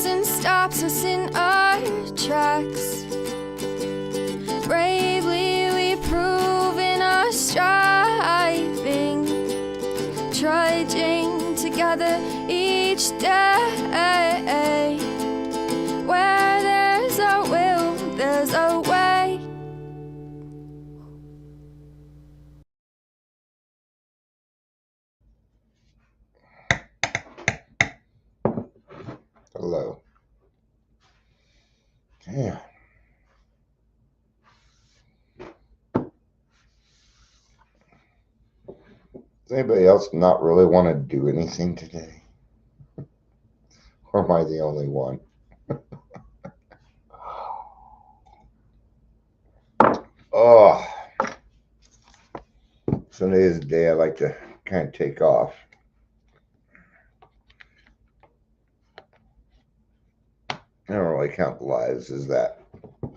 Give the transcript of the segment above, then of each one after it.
reason stops us in our tracks. Bravely we prove in our striving, trudging together each day. Where there's a will, there's a way. Hello. Yeah. Does anybody else not really want to do anything today? Or am I the only one? Oh, Sunday is the day I like to kind of take off. I don't really count the lives as that.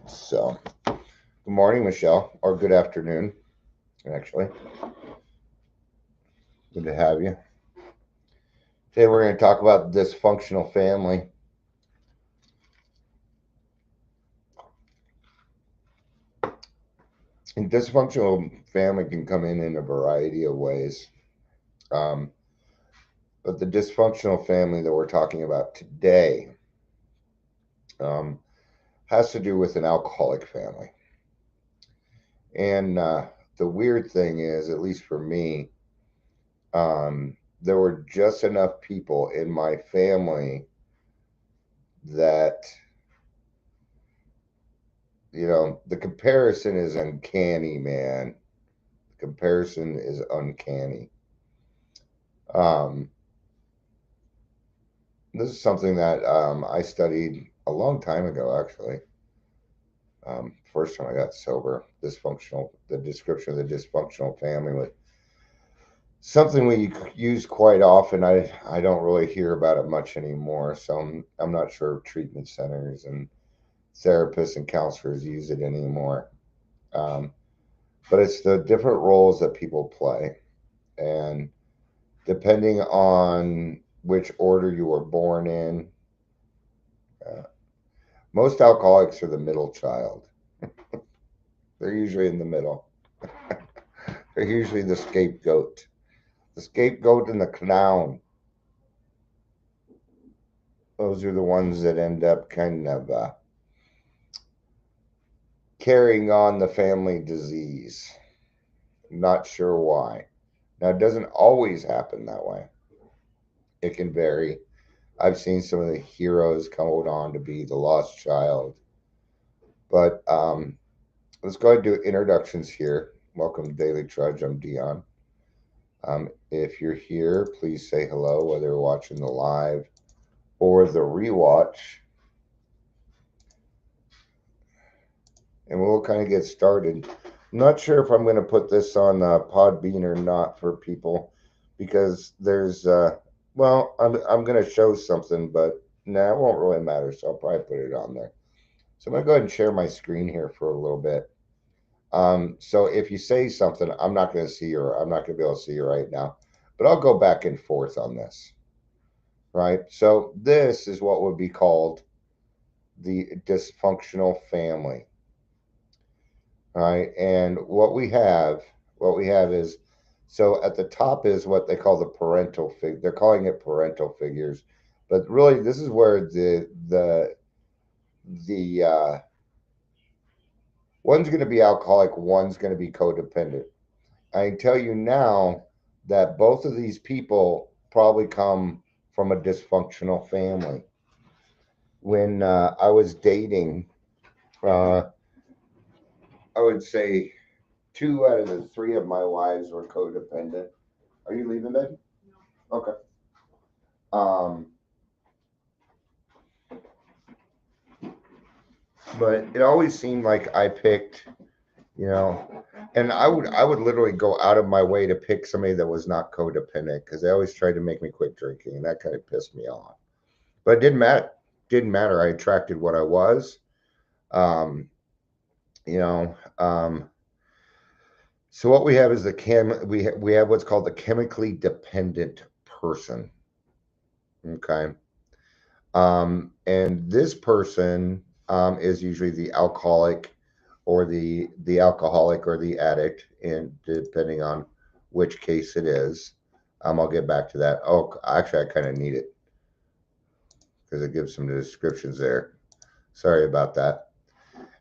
So, good morning, Michelle, or good afternoon, actually. Good to have you. Today we're going to talk about dysfunctional family. And dysfunctional family can come in a variety of ways. But the dysfunctional family that we're talking about today has to do with an alcoholic family. And the weird thing is, at least for me, there were just enough people in my family that, the comparison is uncanny, man. The comparison is uncanny. This is something that I studied a long time ago, actually. First time I got sober, the description of the dysfunctional family was something we use quite often. I don't really hear about it much anymore, so I'm not sure if treatment centers and therapists and counselors use it anymore. But it's the different roles that people play, and depending on which order you were born in, most alcoholics are the middle child. They're usually in the middle. They're usually the scapegoat. The scapegoat and the clown. Those are the ones that end up kind of carrying on the family disease. Not sure why. Now, it doesn't always happen that way. It can vary. I've seen some of the heroes come on to be the lost child. But let's go ahead and do introductions here. Welcome to Daily Trudge. I'm Dion. If you're here, please say hello, whether you're watching the live or the rewatch. And we'll kind of get started. I'm not sure if I'm going to put this on Podbean or not for people, because there's, I'm going to show something, but it won't really matter, so I'll probably put it on there. So I'm going to go ahead and share my screen here for a little bit. So if you say something, I'm not going to see you, I'm not going to be able to see you right now, but I'll go back and forth on this, right? So this is what would be called the dysfunctional family. All right, and what we have is, so at the top is what they call the parental figure. They're calling it parental figures, but really this is where the one's going to be alcoholic, one's going to be codependent. I can tell you now that both of these people probably come from a dysfunctional family. When I was dating, I would say 2 out of the 3 of my wives were codependent. Are you leaving, babe? No. Okay. But it always seemed like I picked, and I would literally go out of my way to pick somebody that was not codependent, because they always tried to make me quit drinking, and that kind of pissed me off. But it didn't matter. Didn't matter. I attracted what I was. So what we have is we have what's called the chemically dependent person. Okay. And this person is usually the alcoholic or the alcoholic or the addict, and depending on which case it is. I'll get back to that. Oh, actually, I kind of need it because it gives some descriptions there. Sorry about that.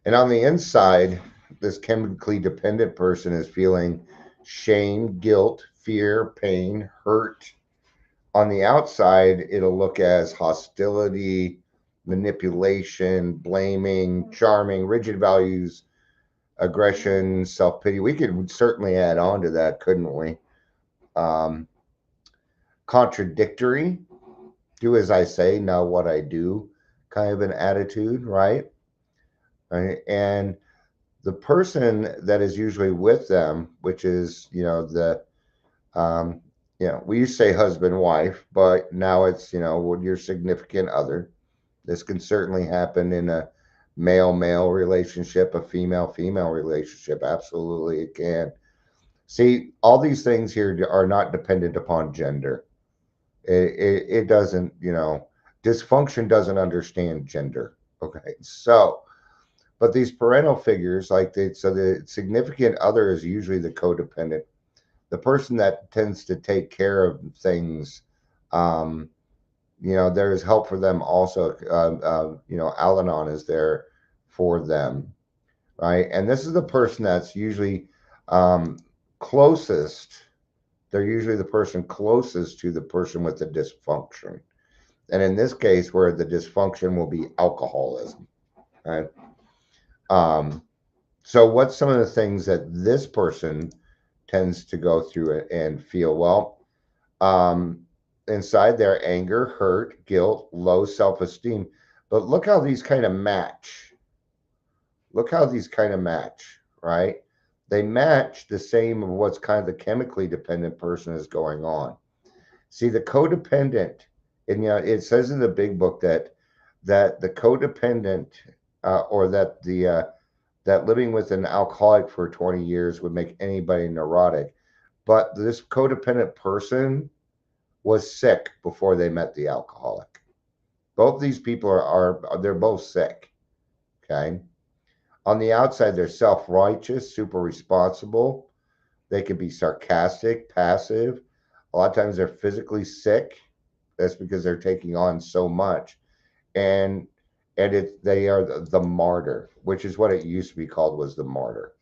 And on the inside, this chemically dependent person is feeling shame, guilt, fear, pain, hurt. On the outside, it'll look as hostility, manipulation, blaming, charming, rigid values, aggression, self pity. We could certainly add on to that, couldn't we? Um, Contradictory, do as I say, not what I do, kind of an attitude, right? Right? And the person that is usually with them, which is, um, we used to say husband, wife, but now it's, your significant other. This can certainly happen in a male male relationship, a female female relationship. Absolutely, it can. See, all these things here are not dependent upon gender. It doesn't, dysfunction doesn't understand gender. Okay. So, but these parental figures, so the significant other is usually the codependent, the person that tends to take care of things. Um, there is help for them also. Al-Anon is there for them, right? And this is the person that's usually um, closest. They're usually the person closest to the person with the dysfunction. And in this case, where the dysfunction will be alcoholism, right? Um, so, what's some of the things that this person tends to go through and feel? Well, um, inside their anger, hurt, guilt, low self esteem. But look how these kind of match. Look how these kind of match, right? They match the same of what's kind of the chemically dependent person is going on. See, the codependent, and it says in the big book that the codependent, or that the that living with an alcoholic for 20 years would make anybody neurotic. But this codependent person was sick before they met the alcoholic. Both these people are they're both sick. Okay. On the outside, they're self righteous, super responsible. They can be sarcastic, passive. A lot of times they're physically sick. That's because they're taking on so much. And they are the martyr, which is what it used to be called, was the martyr.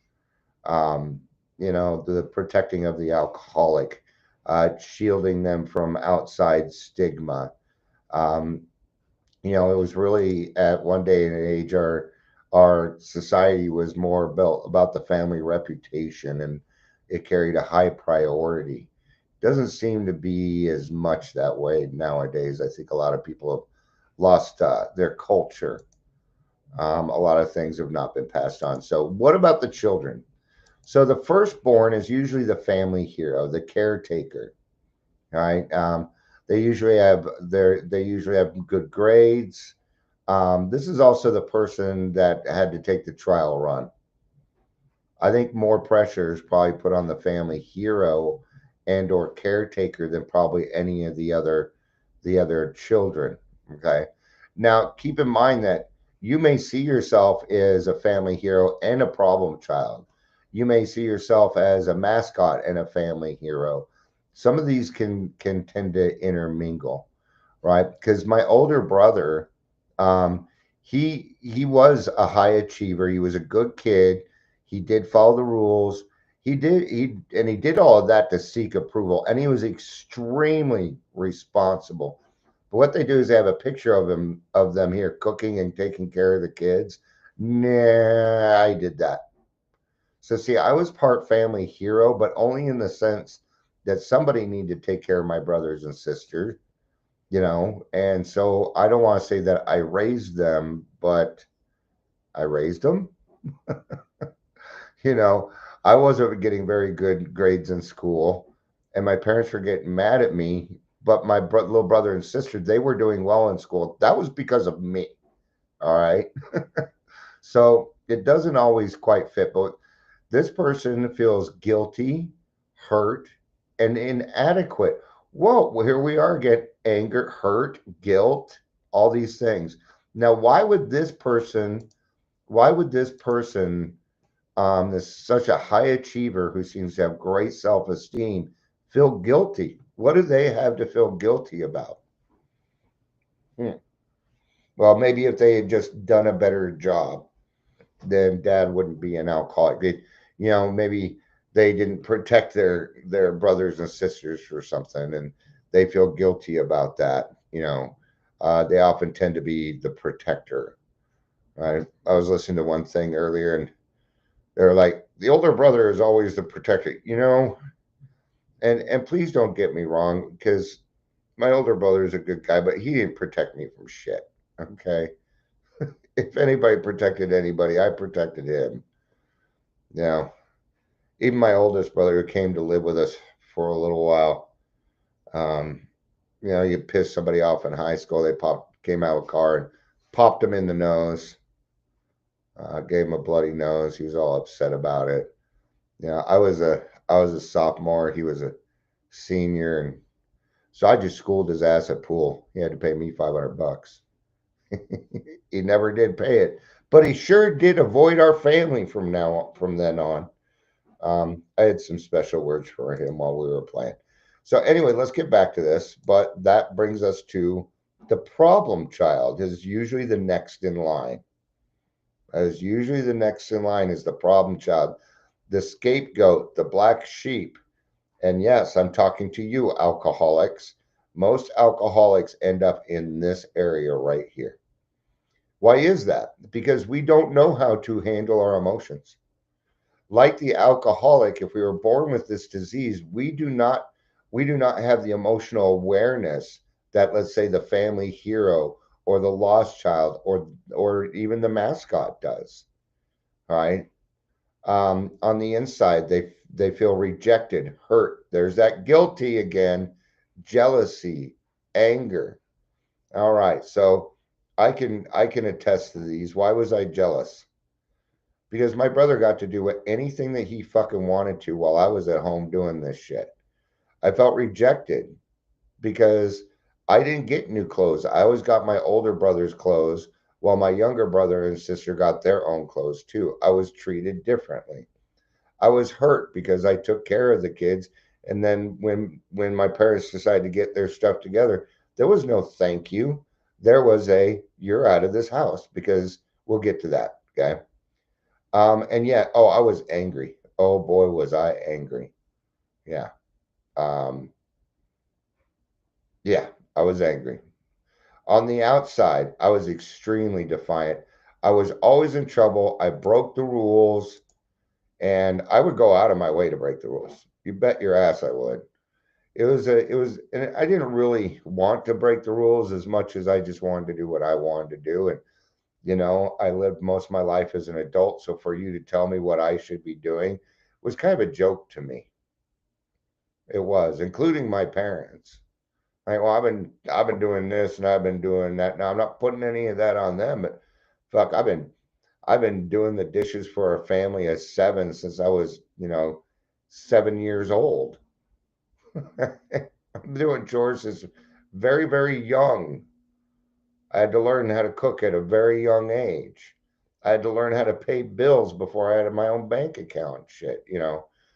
Um, the protecting of the alcoholic, shielding them from outside stigma. Um, it was really at one day and age our society was more about the family reputation, and it carried a high priority. Doesn't seem to be as much that way nowadays. I think a lot of people have lost their culture. A lot of things have not been passed on. So, what about the children? So, the firstborn is usually the family hero, the caretaker. Right? They usually have good grades. This is also the person that had to take the trial run. I think more pressure is probably put on the family hero and or caretaker than probably any of the other children. Okay. Now keep in mind that you may see yourself as a family hero and a problem child. You may see yourself as a mascot and a family hero. Some of these can tend to intermingle, right? Because my older brother, um, he was a high achiever. He was a good kid. He did follow the rules. He did all of that to seek approval, and he was extremely responsible. But what they do is they have a picture of them here cooking and taking care of the kids. Nah, I did that. So see, I was part family hero, but only in the sense that somebody needed to take care of my brothers and sisters, and so I don't want to say that I raised them, but I raised them. you know I wasn't getting very good grades in school, and my parents were getting mad at me, but my little brother and sister, they were doing well in school. That was because of me. All right. So it doesn't always quite fit, but this person feels guilty, hurt, and inadequate. Whoa, well, here we are again: anger, hurt, guilt. all these things. Now, why would this person, this such a high achiever who seems to have great self-esteem, feel guilty? What do they have to feel guilty about? Hmm. Well, maybe if they had just done a better job, then dad wouldn't be an alcoholic. Maybe they didn't protect their brothers and sisters or something, and they feel guilty about that. They often tend to be the protector. Right? I was listening to one thing earlier, and they're like, the older brother is always the protector. And please don't get me wrong, because my older brother is a good guy, but he didn't protect me from shit. Okay, if anybody protected anybody, I protected him. Yeah. Even my oldest brother, who came to live with us for a little while, um, you pissed somebody off in high school, came out of a car and popped him in the nose, gave him a bloody nose. He was all upset about it. I was a sophomore. He was a senior, and so I just schooled his ass at pool. He had to pay me $500. He never did pay it, but he sure did avoid our family from then on. I had some special words for him while we were playing. So anyway, let's get back to this. But that brings us to the problem child is usually the next in line. As usually the next in line is the problem child, the scapegoat, the black sheep. And yes, I'm talking to you, alcoholics. Most alcoholics end up in this area right here. Why is that? Because we don't know how to handle our emotions. Like the alcoholic, if we were born with this disease, we do not have the emotional awareness that, let's say, the family hero or the lost child or even the mascot does. All right. On the inside, they feel rejected, hurt. There's that guilty again, jealousy, anger. All right. So I can attest to these. Why was I jealous? Because my brother got to do anything that he fucking wanted to while I was at home doing this shit. I felt rejected because I didn't get new clothes. I always got my older brother's clothes while my younger brother and sister got their own clothes too. I was treated differently. I was hurt because I took care of the kids, and then when my parents decided to get their stuff together, there was no thank you. There was a you're out of this house, because we'll get to that, okay? And yet, I was angry. Oh boy, was I angry. Yeah. Um, yeah, I was angry. On the outside, I was extremely defiant. I was always in trouble. I broke the rules, and I would go out of my way to break the rules. You bet your ass I would. And I didn't really want to break the rules as much as I just wanted to do what I wanted to do. And I lived most of my life as an adult, so for you to tell me what I should be doing was kind of a joke to me. It was, including my parents. Like, well, I've been doing this and I've been doing that. Now I'm not putting any of that on them, but fuck, I've been doing the dishes for a family of seven since I was, 7 years old. I'm doing chores since very, very young. I had to learn how to cook at a very young age. I had to learn how to pay bills before I had my own bank account. Shit.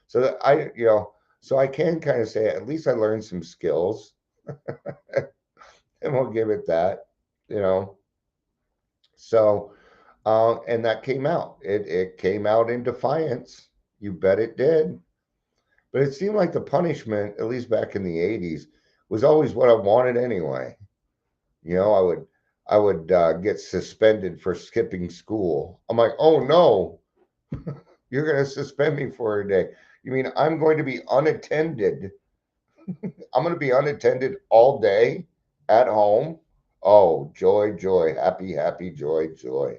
So that so I can kind of say at least I learned some skills, and we'll give it that. You know. So, and that came out. It came out in defiance. You bet it did. But it seemed like the punishment, at least back in the '80s, was always what I wanted anyway. I would get suspended for skipping school. I'm like, oh no, you're going to suspend me for a day. You mean I'm going to be unattended? I'm going to be unattended all day at home? Oh, joy, joy, happy, happy, joy, joy.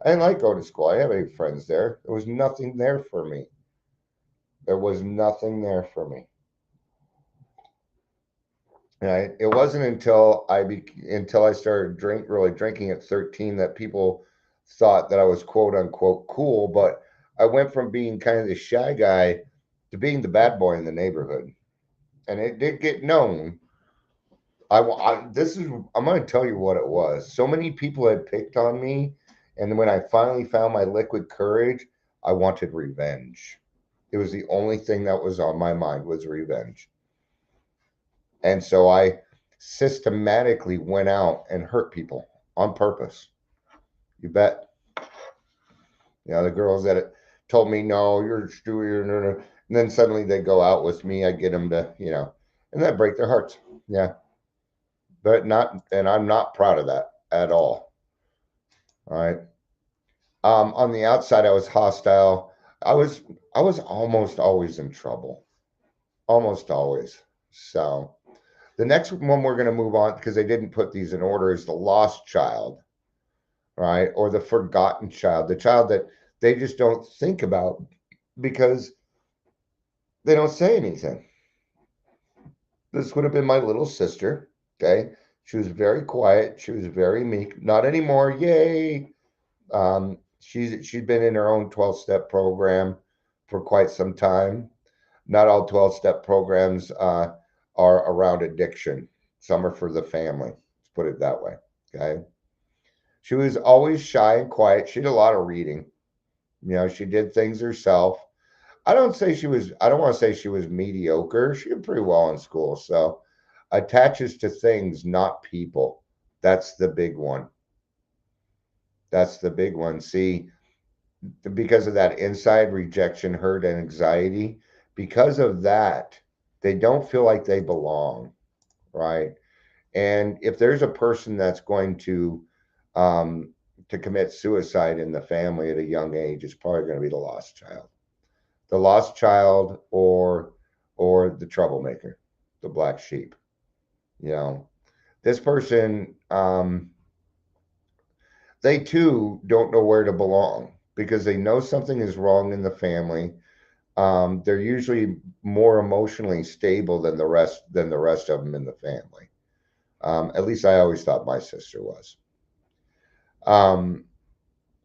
I didn't like going to school. I didn't have any friends there. There was nothing there for me. There was nothing there for me. Right? It wasn't until I started really drinking at 13 that people thought that I was quote unquote cool. But I went from being kind of the shy guy to being the bad boy in the neighborhood, and it did get known. I'm going to tell you what it was. So many people had picked on me, and when I finally found my liquid courage, I wanted revenge. It was the only thing that was on my mind was revenge. And so I systematically went out and hurt people on purpose. You bet. The girls that told me, no, you're Stewie, no, no. And then suddenly they go out with me. I get them to, and that break their hearts. Yeah. But not, and I'm not proud of that at all. All right. On the outside, I was hostile. I was, I was almost always in trouble. Almost always. So the next one we're going to move on because they didn't put these in order is the lost child, right? Or the forgotten child, the child that they just don't think about because they don't say anything. This would have been my little sister. Okay. She was very quiet. She was very meek. Not anymore. Yay. She'd been in her own 12-step program for quite some time. Not all 12-step programs are around addiction. Some are for the family. Let's put it that way. Okay. She was always shy and quiet. She did a lot of reading. She did things herself. I don't want to say she was mediocre. She did pretty well in school. So attaches to things, not people. That's the big one. That's the big one. See, because of that inside rejection, hurt, and anxiety, because of that, they don't feel like they belong, right? And if there's a person that's going to commit suicide in the family at a young age, it's probably going to be the lost child, or the troublemaker, the black sheep. You know, this person, they too don't know where to belong because they know something is wrong in the family. They're usually more emotionally stable than the rest of them in the family. At least I always thought my sister was. Um,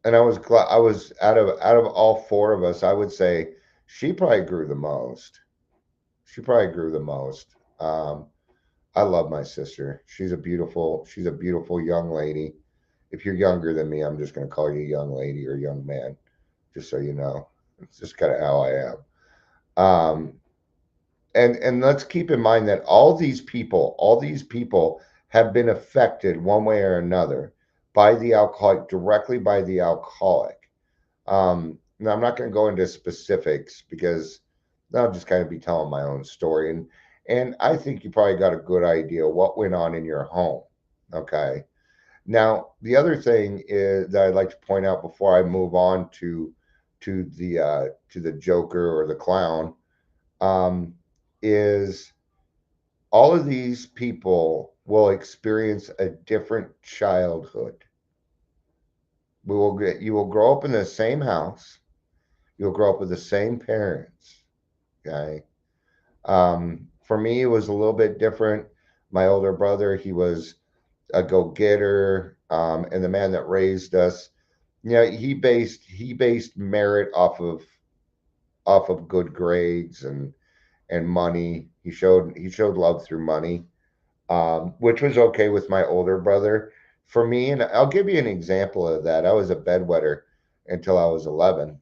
and I was glad I was out of all four of us. I would say she probably grew the most. She probably grew the most. Um, I love my sister. She's a beautiful young lady. If you're younger than me, I'm just going to call you young lady or young man, just so you know. It's just kind of how I am. Um, and let's keep in mind that all these people have been affected one way or another by the alcoholic, directly by the alcoholic. Now I'm not going to go into specifics because I'll just kind of be telling my own story, and I think you probably got a good idea what went on in your home. Okay. Now the other thing is that I'd like to point out before I move on to the Joker or the clown, um, is all of these people will experience a different childhood. You will grow up in the same house. You'll grow up with the same parents. Okay. For me, it was a little bit different. My older brother, he was a go-getter, and the man that raised us, he based merit off of good grades and money. He showed love through money, which was okay with my older brother. For me, and I'll give you an example of that. I was a bedwetter until I was 11,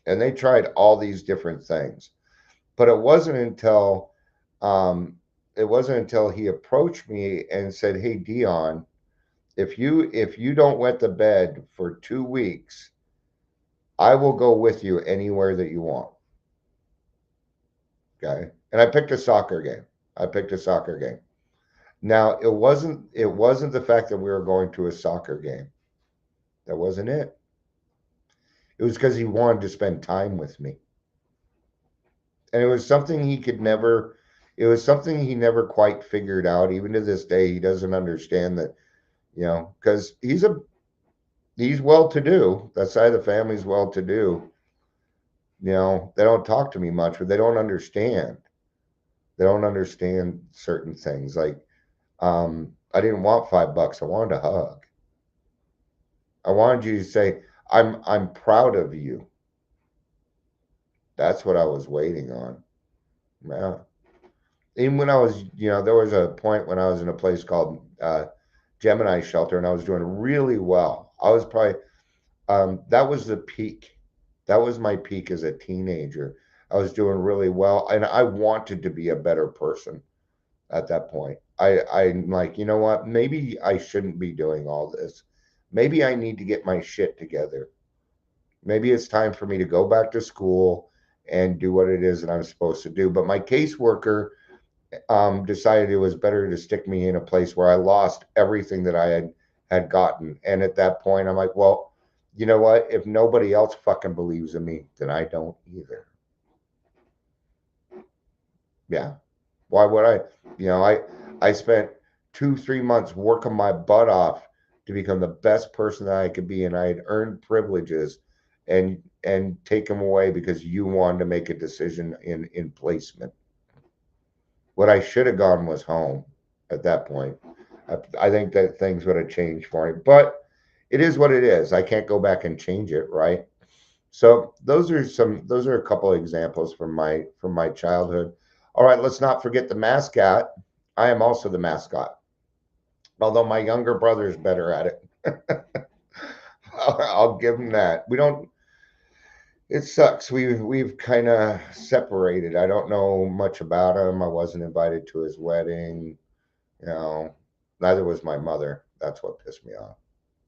and they tried all these different things. But um, it wasn't until he approached me and said, "Hey, Dion, if you don't wet the bed for 2 weeks, I will go with you anywhere that you want." Okay, and I picked a soccer game. I picked a soccer game. Now it wasn't the fact that we were going to a soccer game. That wasn't it. It was because he wanted to spend time with me, and it was something he could never. It was something he never quite figured out. Even to this day, he doesn't understand that. Because he's well to do. That side of the family's well to do. They don't talk to me much, but they don't understand. They don't understand certain things. Like, I didn't want $5. I wanted a hug. I wanted you to say, I'm proud of you. That's what I was waiting on. Yeah. even when I was, there was a point when I was in a place called Gemini Shelter, and I was doing really well. I was probably that was the peak. That was my peak as a teenager. I was doing really well, and I wanted to be a better person at that point. I'm like, you know what? Maybe I shouldn't be doing all this. Maybe I need to get my shit together. Maybe it's time for me to go back to school and do what it is that I'm supposed to do. But my caseworker decided it was better to stick me in a place where I lost everything that I had gotten. And at that point, I'm like, well, you know what? If nobody else fucking believes in me, then I don't either. Yeah. Why would I? I spent 2, 3 months working my butt off to become the best person that I could be, and I had earned privileges, and take them away because you wanted to make a decision in placement. What I should have gone was home at that point. I think that things would have changed for me, but it is what it is. I can't go back and change it, right? So those are a couple of examples from my childhood. All right, let's not forget the mascot. I am also the mascot, although my younger brother is better at it. I'll give him that. We don't. It sucks. We've kind of separated. I don't know much about him. I wasn't invited to his wedding. You know, neither was my mother. That's what pissed me off.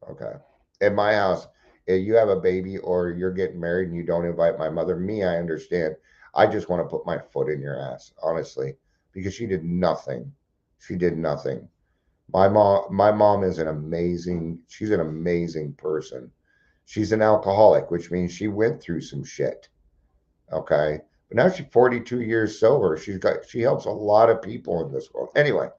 Okay. In my house, if you have a baby or you're getting married and you don't invite my mother, me, I understand. I just want to put my foot in your ass, honestly, because she did nothing. She did nothing. My mom is she's an amazing person. She's an alcoholic, which means she went through some shit. Okay. But now she's 42 years sober. She helps a lot of people in this world. Anyway,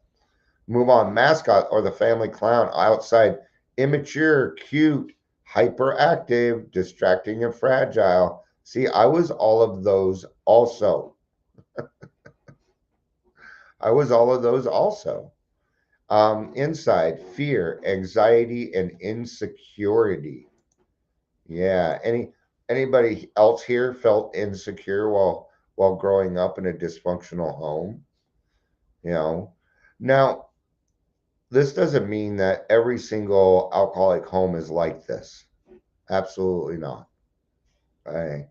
move on. Mascot or the family clown outside. Immature, cute, hyperactive, distracting, and fragile. See, I was all of those also. I was all of those also. Inside, fear, anxiety, and insecurity. Yeah. Anybody else here felt insecure while growing up in a dysfunctional home? You know. Now, this doesn't mean that every single alcoholic home is like this. Absolutely not. Right?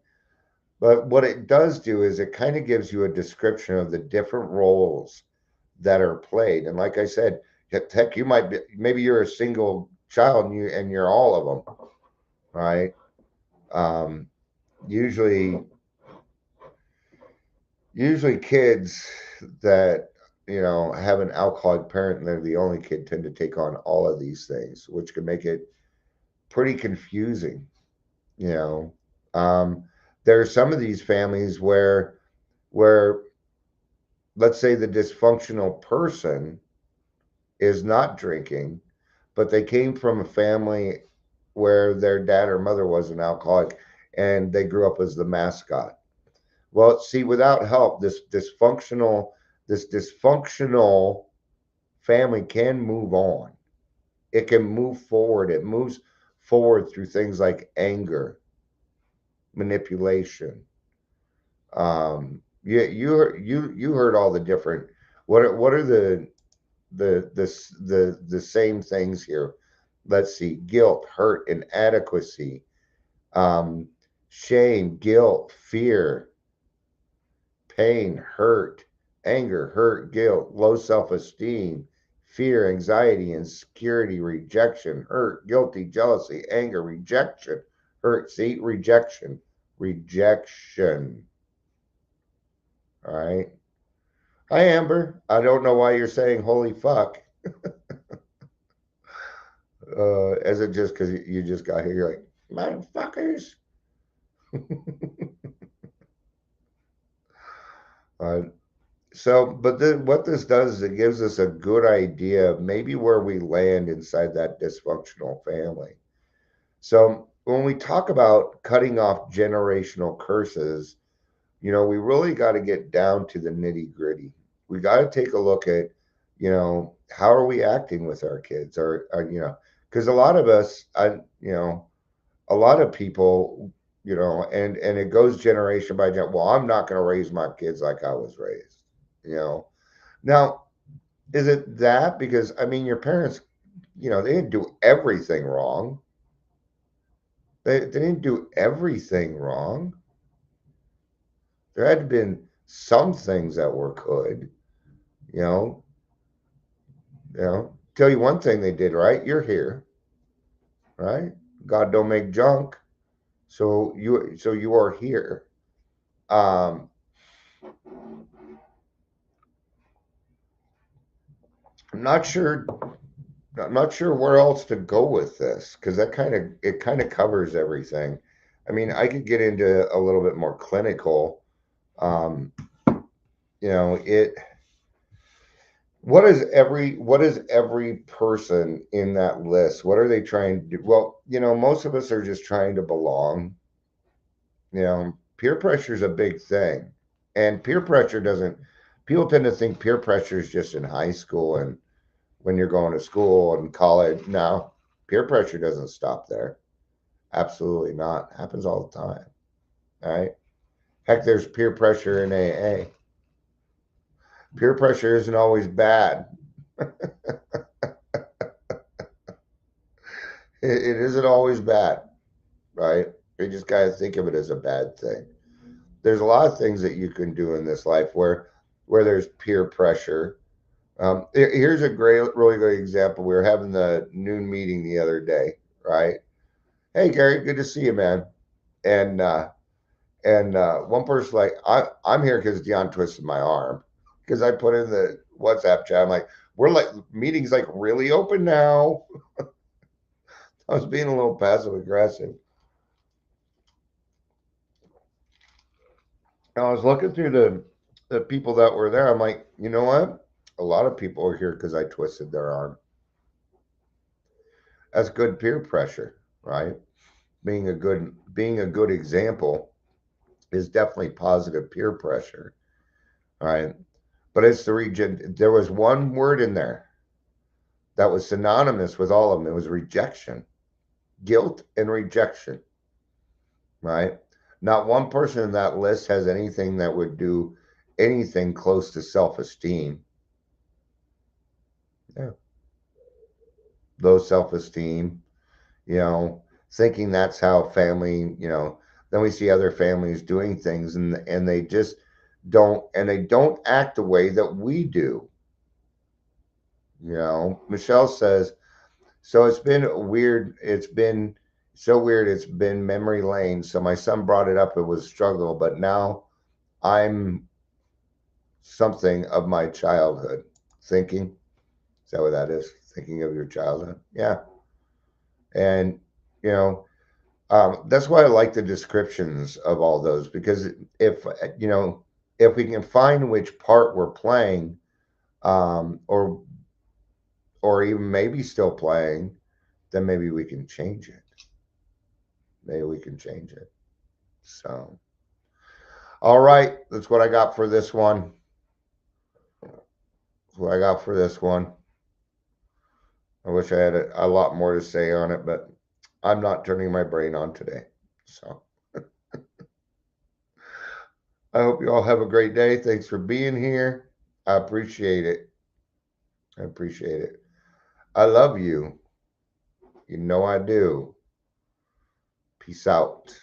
But what it does do is it kind of gives you a description of the different roles that are played. And like I said, heck, you might be, maybe you're a single child and you're all of them, right? Um, usually, usually kids that have an alcoholic parent and they're the only kid tend to take on all of these things, which can make it pretty confusing. You know, um, there are some of these families where let's say the dysfunctional person is not drinking, but they came from a family where their dad or mother was an alcoholic and they grew up as the mascot. Well, see, without help, this dysfunctional family can move on. It can move forward. It moves forward through things like anger, manipulation. You heard all the different. What are the same things here? Let's see: guilt, hurt, inadequacy, um, shame, guilt, fear, pain, hurt, anger, hurt, guilt, low self-esteem, fear, anxiety, insecurity, rejection, hurt, guilty, jealousy, anger, rejection, hurt. See, rejection. All right. Hi, Amber. I don't know why you're saying holy fuck. Is it just because you just got here? You're like, motherfuckers. uh, but what this does is it gives us a good idea of maybe where we land inside that dysfunctional family. So when we talk about cutting off generational curses, we really got to get down to the nitty gritty. We got to take a look at, how are we acting with our kids, or because a lot of us, a lot of people, and it goes generation by generation. Well, I'm not going to raise my kids like I was raised, you know. Now, is it that? Because, I mean, your parents, they didn't do everything wrong. They didn't do everything wrong. There had to been some things that were good, you know. Tell you one thing they did right. You're here, right? God don't make junk, so you are here. Um, I'm not sure. I'm not sure where else to go with this because it kind of covers everything. I mean, I could get into a little bit more clinical. Um, it. What is every person in that list? What are they trying to do? Well, most of us are just trying to belong. Peer pressure is a big thing, and peer pressure doesn't. People tend to think peer pressure is just in high school and when you're going to school and college. No, peer pressure doesn't stop there. Absolutely not. Happens all the time. All right. Heck, there's peer pressure in AA. Peer pressure isn't always bad. It isn't always bad, right? You just got to think of it as a bad thing. There's a lot of things that you can do in this life where there's peer pressure. Here's a really great example. We were having the noon meeting the other day, right? Hey, Gary, good to see you, man. And one person like, I'm here because Dion twisted my arm because I put in the WhatsApp chat. I'm like, we're like meetings like really open now. I was being a little passive aggressive. And I was looking through the people that were there. I'm like, you know what? A lot of people are here because I twisted their arm. That's good peer pressure, right? Being a good example is definitely positive peer pressure, right? But it's the region. There was one word in there that was synonymous with all of them. It was rejection, guilt, and rejection, right? Not one person in that list has anything that would do anything close to self-esteem. Yeah, low self-esteem, you know, thinking that's how family. Then we see other families doing things and they don't act the way that we do. Michelle says, so it's been weird. It's been so weird. It's been memory lane. So my son brought it up. It was a struggle, but now I'm something of my childhood. Thinking, is that what that is? Thinking of your childhood? Yeah. And, you know, that's why I like the descriptions of all those because you know, if we can find which part we're playing, or even maybe still playing, then maybe we can change it. Maybe we can change it. So, all right, that's what I got for this one. That's what I got for this one. I wish I had a lot more to say on it, but I'm not turning my brain on today. So, I hope you all have a great day. Thanks for being here. I appreciate it. I appreciate it. I love you. You know I do. Peace out.